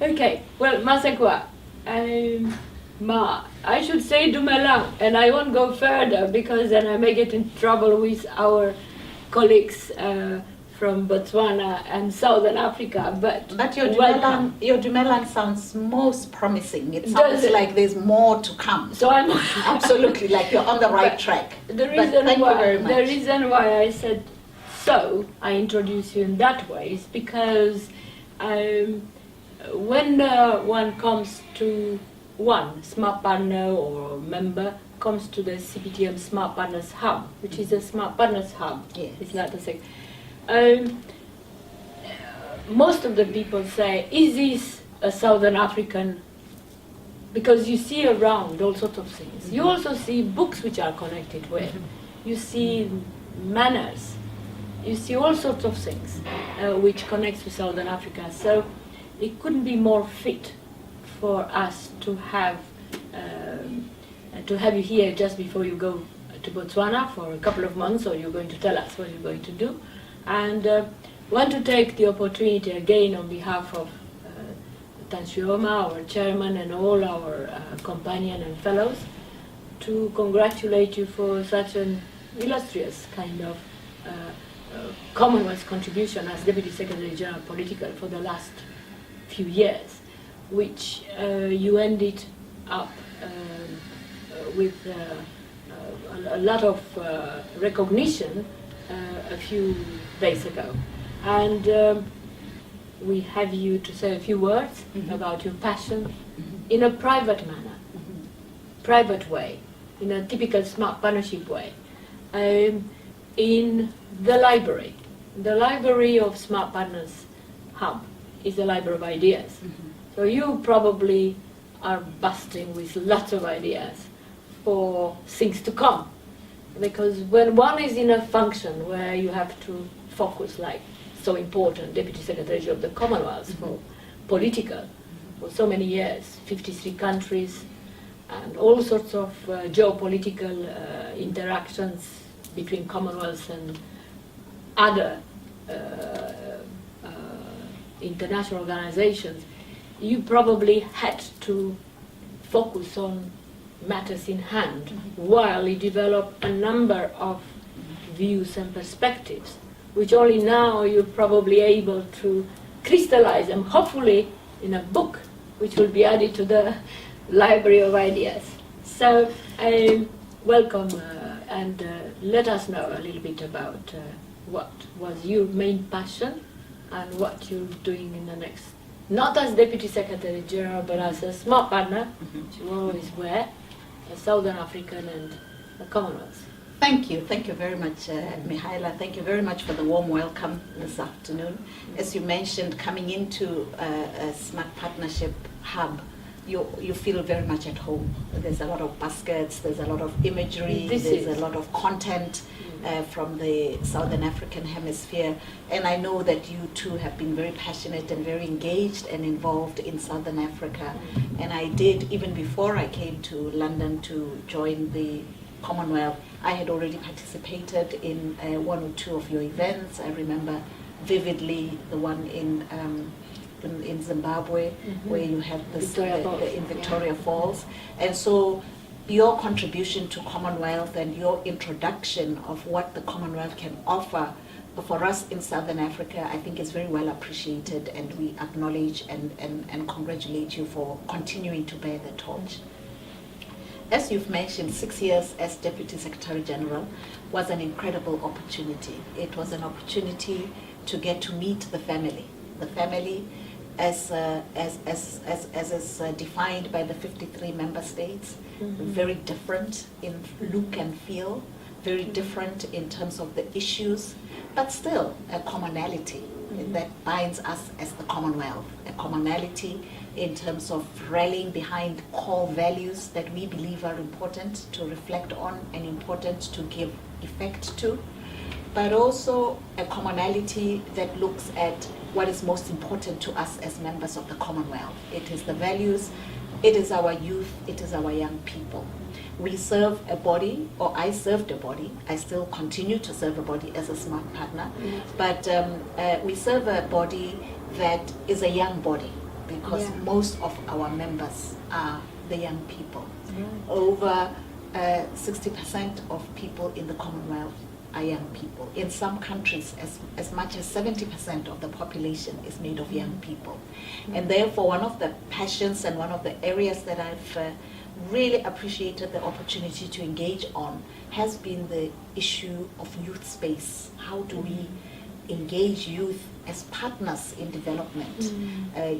Okay, well, Mmasekgoa, I should say Dumelang, and I won't go further because then I may get in trouble with our colleagues from Botswana and Southern Africa. But your Dumelang sounds most promising. It sounds like there's more to come. So I'm absolutely like you're on the right track. The reason why I said so, I introduce you in that way, is because when one comes to one smart partner or member comes to the CPTM Smart Partners Hub, which is a Smart Partners Hub. Yes. It's not the same. Most of the people say, is this a Southern African? Because you see around all sorts of things. You also see books which are connected with. You see manners. You see all sorts of things which connects to Southern Africa. So it couldn't be more fit for us to have you here just before you go to Botswana for a couple of months, or you're going to tell us what you're going to do. And want to take the opportunity again on behalf of Tanshioma, our chairman, and all our companion and fellows, to congratulate you for such an illustrious kind of Commonwealth contribution as Deputy Secretary General Political for the last few years, which you ended up with a lot of recognition a few days ago. And we have you to say a few words about your passion in a private manner, private way, in a typical smart partnership way. In the library. The library of Smart Partners Hub is a library of ideas. So you probably are busting with lots of ideas for things to come. Because when one is in a function where you have to focus, like so important Deputy Secretary of the Commonwealth for political, for so many years, 53 countries, and all sorts of geopolitical interactions between Commonwealth and other international organizations, you probably had to focus on matters in hand while you develop a number of views and perspectives, which only now you're probably able to crystallize them, hopefully in a book, which will be added to the library of ideas. So welcome and let us know a little bit about what was your main passion and what you're doing in the next, not as Deputy Secretary General, but as a smart partner, which you always were, a Southern African and a Commonwealth. Thank you very much, Mihaela. Thank you very much for the warm welcome this afternoon. As you mentioned, coming into a Smart Partnership Hub, you feel very much at home. There's a lot of baskets, there's a lot of imagery, there's a lot of content from the Southern African hemisphere, and I know that you too have been very passionate and very engaged and involved in Southern Africa. And I did, even before I came to London to join the Commonwealth, I had already participated in one or two of your events. I remember vividly the one in Zimbabwe, where you had this in Victoria Falls. And so your contribution to Commonwealth and your introduction of what the Commonwealth can offer for us in Southern Africa, I think is very well appreciated, and we acknowledge and congratulate you for continuing to bear the torch. As you've mentioned, 6 years as Deputy Secretary General was an incredible opportunity. It was an opportunity to get to meet the family as is defined by the 53 member states, very different in look and feel, very different in terms of the issues, but still a commonality that binds us as the Commonwealth, a commonality in terms of rallying behind core values that we believe are important to reflect on and important to give effect to, but also a commonality that looks at what is most important to us as members of the Commonwealth. It is the values, it is our youth, it is our young people. We serve a body, or I served a body, I still continue to serve a body as a smart partner, but we serve a body that is a young body. because most of our members are the young people. Right. Over 60% of people in the Commonwealth are young people. In some countries, as much as 70% of the population is made of young people. And therefore, one of the passions and one of the areas that I've really appreciated the opportunity to engage on has been the issue of youth space. How do we engage youth as partners in development?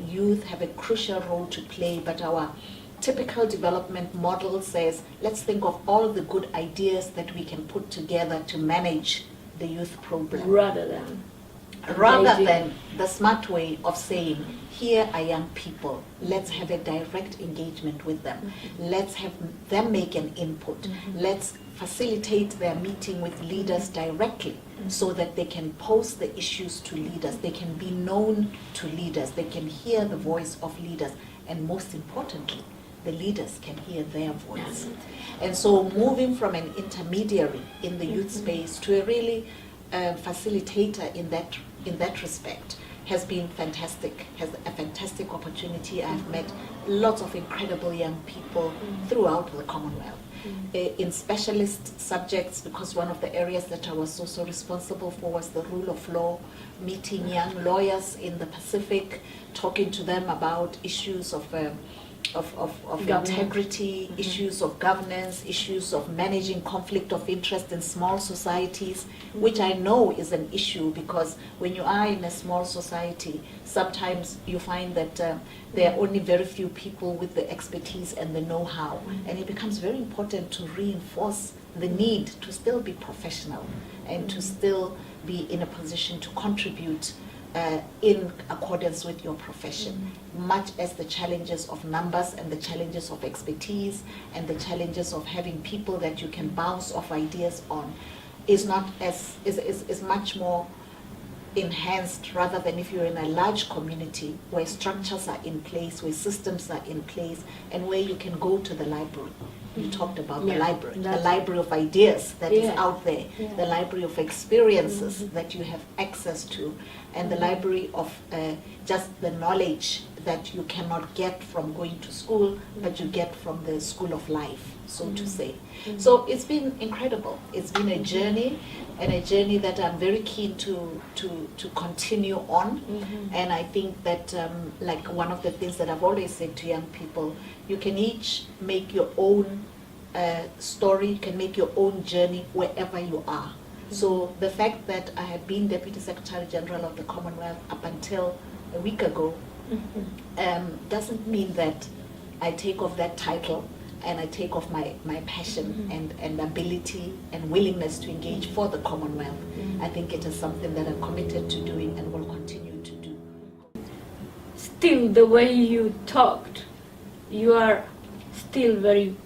Youth have a crucial role to play, but our typical development model says, let's think of all the good ideas that we can put together to manage the youth problem. Rather than the smart way of saying, here are young people, let's have a direct engagement with them. Let's have them make an input. Let's facilitate their meeting with leaders directly so that they can pose the issues to leaders. They can be known to leaders. They can hear the voice of leaders. And most importantly, the leaders can hear their voice. And so moving from an intermediary in the youth space to a really facilitator in that respect has been fantastic, has a fantastic opportunity. I've met lots of incredible young people throughout the Commonwealth. In specialist subjects, because one of the areas that I was also responsible for was the rule of law, meeting young lawyers in the Pacific, talking to them about issues of integrity, issues of governance, issues of managing conflict of interest in small societies, which I know is an issue, because when you are in a small society, sometimes you find that there are only very few people with the expertise and the know-how, and it becomes very important to reinforce the need to still be professional and to still be in a position to contribute in accordance with your profession, much as the challenges of numbers and the challenges of expertise and the challenges of having people that you can bounce off ideas on is much more enhanced, rather than if you're in a large community where structures are in place, where systems are in place, and where you can go to the library. You talked about the library of ideas that is out there, the library of experiences that you have access to, and the library of just the knowledge that you cannot get from going to school, but you get from the school of life, so to say. So it's been incredible. It's been a journey, and a journey that I'm very keen to continue on. And I think that like one of the things that I've always said to young people, you can each make your own story, you can make your own journey wherever you are. So the fact that I have been Deputy Secretary General of the Commonwealth up until a week ago doesn't mean that I take off that title and I take off my passion and ability and willingness to engage for the Commonwealth. I think it is something that I'm committed to doing and will continue to do. Still, the way you talked, you are still very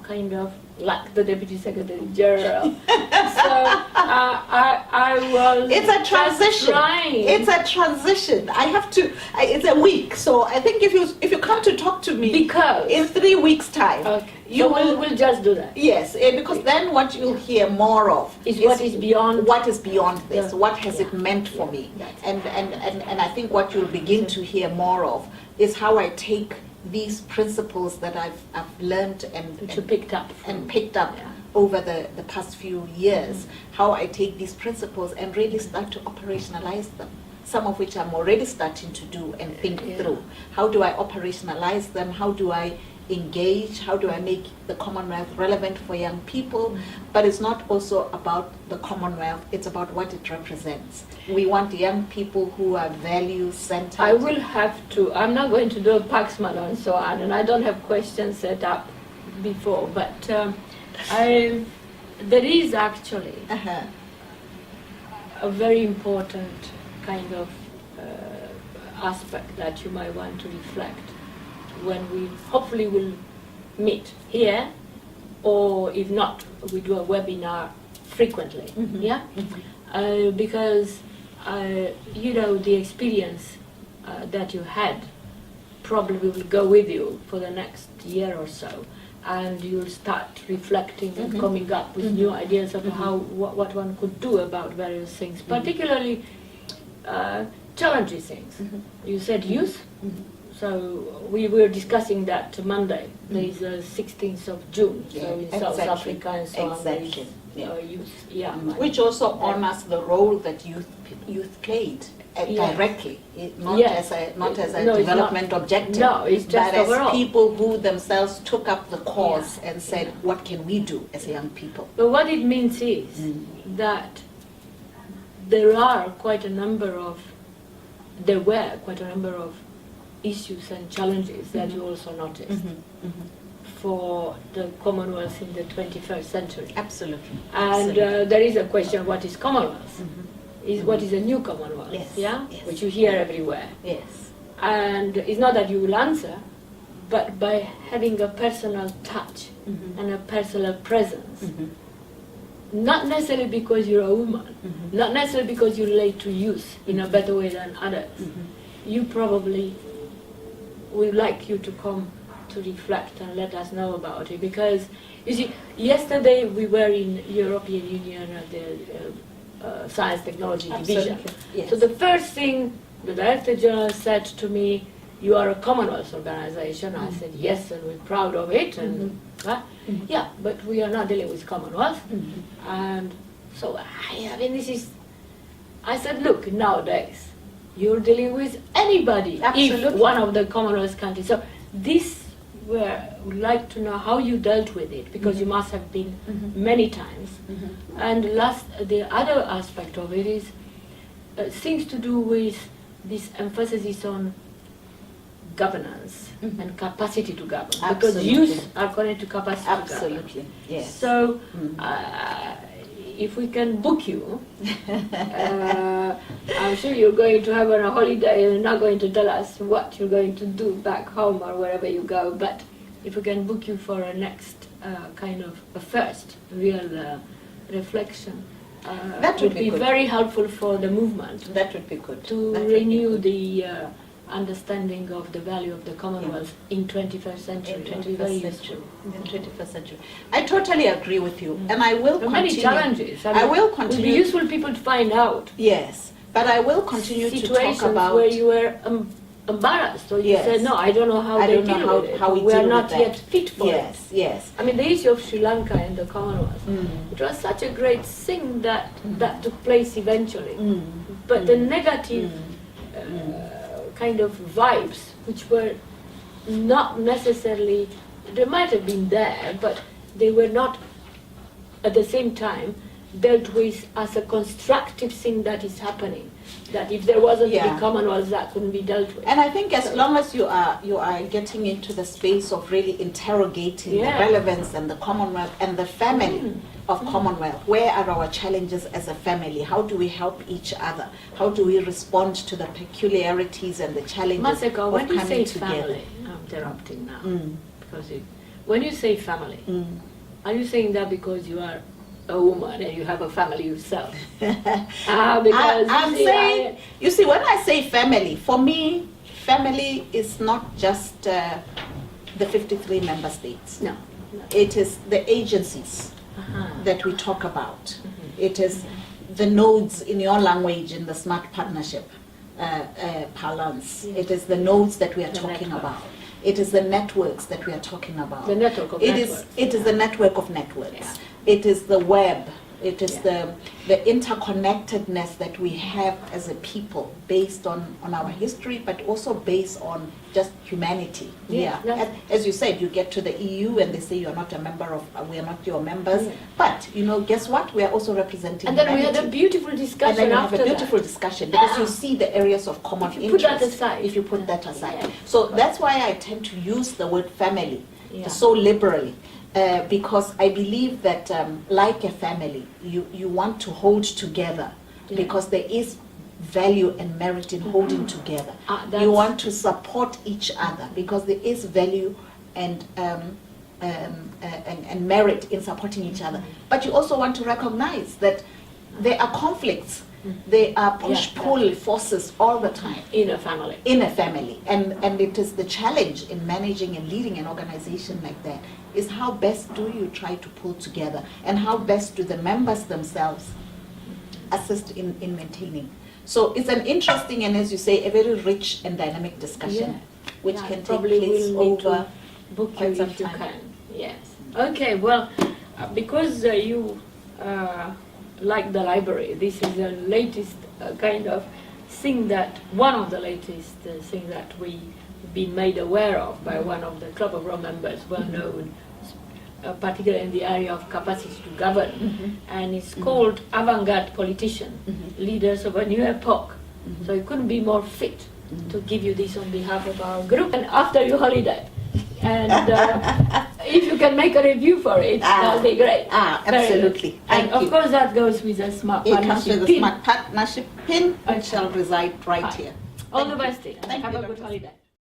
kind of like the Deputy Secretary General. So I was. It's a transition. Trying. It's a transition. I have to. It's a week. So I think if you come to talk to me, because in 3 weeks' time, okay, you so we'll just do that. Yes, because then what you'll hear more of is what is beyond. What is beyond this? Yeah. What has it meant for me? And I think what you'll begin to hear more of is how I take these principles that I've learned and picked up over the past few years, how I take these principles and really start to operationalize them, some of which I'm already starting to do and think through. How do I operationalize them? How do I engage? How do I make the Commonwealth relevant for young people? But it's not also about the Commonwealth, it's about what it represents. We want young people who are value-centered. I will have to, I'm not going to do a Paxman and so on, and I don't have questions set up before, but there is actually a very important kind of aspect that you might want to reflect when we hopefully will meet here, or if not, we do a webinar frequently, because you know, the experience that you had probably will go with you for the next year or so, and you'll start reflecting and coming up with new ideas of what one could do about various things, particularly challenging things. You said youth. So we were discussing that Monday. There is a 16th of June, so in South Africa and so on. Exactly. Which Which also honors the role that youth played directly, not as a development objective, no, it's just but overall. as people who themselves took up the cause and said, what can we do as young people? But what it means is that there were quite a number of issues and challenges that you also noticed for the Commonwealth in the 21st century. Absolutely. And there is a question, what is Commonwealth? What is a new Commonwealth? Yes. Which you hear everywhere. Yes. And it's not that you will answer, but by having a personal touch and a personal presence. Not necessarily because you're a woman, not necessarily because you relate to youth in a better way than others. You probably would like you to come to reflect and let us know about it. Because, you see, yesterday we were in European Union at the Science Technology Division. Yes. So the first thing the Director General said to me, you are a Commonwealth organization. I said, yes, and we're proud of it. And yeah, but we are not dealing with Commonwealth. And so, I mean, I said, look, nowadays, you're dealing with anybody, if one of the Commonwealth countries. So this, would like to know how you dealt with it, because you must have been many times. And the other aspect of it is things to do with this emphasis on governance and capacity to govern. Because youth are connected to capacity to govern. Absolutely, yes. So if we can book you, I'm sure you're going to have a holiday and you're not going to tell us what you're going to do back home or wherever you go, but if we can book you for a next kind of a first real reflection, that would be very helpful for the movement. That would be good. To renew the understanding of the value of the Commonwealth in 21st century. In 21st century. I totally agree with you, and I will continue. Many challenges. I will continue. It would be useful people to find out. Yes, but I will continue to talk about where you were embarrassed, or you said, no, I don't know how they deal with it. We are not yet fit for it. Yes. I mean, the issue of Sri Lanka and the Commonwealth, it was such a great thing that took place eventually. But the negative kind of vibes, which were not necessarily, they might have been there, but they were not at the same time dealt with as a constructive thing that is happening. That if there wasn't the Commonwealth, that couldn't be dealt with. And I think as long as you are getting into the space of really interrogating the relevance and the Commonwealth and the family of Commonwealth, where are our challenges as a family? How do we help each other? How do we respond to the peculiarities and the challenges Maseko, of when you say coming together? family, I'm interrupting now, because when you say family, are you saying that because you are a woman and you have a family yourself? Because I'm saying, you see, when I say family, for me, family is not just the 53 member states. No. It is the agencies that we talk about. It is the nodes in your language in the smart partnership parlance. It is the nodes that we are talking about. It is the networks that we are talking about. The network of networks. It is the network of networks. Yeah. It is the web. It is the interconnectedness that we have as a people based on our history, but also based on just humanity. As you said, you get to the EU and they say you're not a member of, we are not your members. But, guess what? We are also representing And then humanity. we had a beautiful discussion and then you after have a beautiful discussion because you see the areas of common interest. Put that aside. If you put that aside. So that's why I tend to use the word family so liberally. Because I believe that like a family, you want to hold together because there is value and merit in holding together. You want to support each other because there is value and merit in supporting each other. But you also want to recognize that there are conflicts. There are push-pull forces all the time. In a family. And it is the challenge in managing and leading an organization like that is how best do you try to pull together and how best do the members themselves assist in maintaining. So it's an interesting and, as you say, a very rich and dynamic discussion. which Yeah, can take probably place we'll need to over book you quite some if you time. can. Yes. Okay. Well, because you like the library, this is the latest kind of thing that one of the latest thing that we've been made aware of by one of the Club of Rome members, well known, particularly in the area of capacity to govern, and it's called Avant-Garde Politician, Leaders of a New Epoch. So it couldn't be more fit to give you this on behalf of our group and after your holiday. And if you can make a review for it, that'll be great. Absolutely. And Thank of you. course that goes with a smart It comes partnership with a pin. smart partnership pin, which shall reside right Fine. here. All Thank the you. best. Thank Have you, a good Dr. holiday.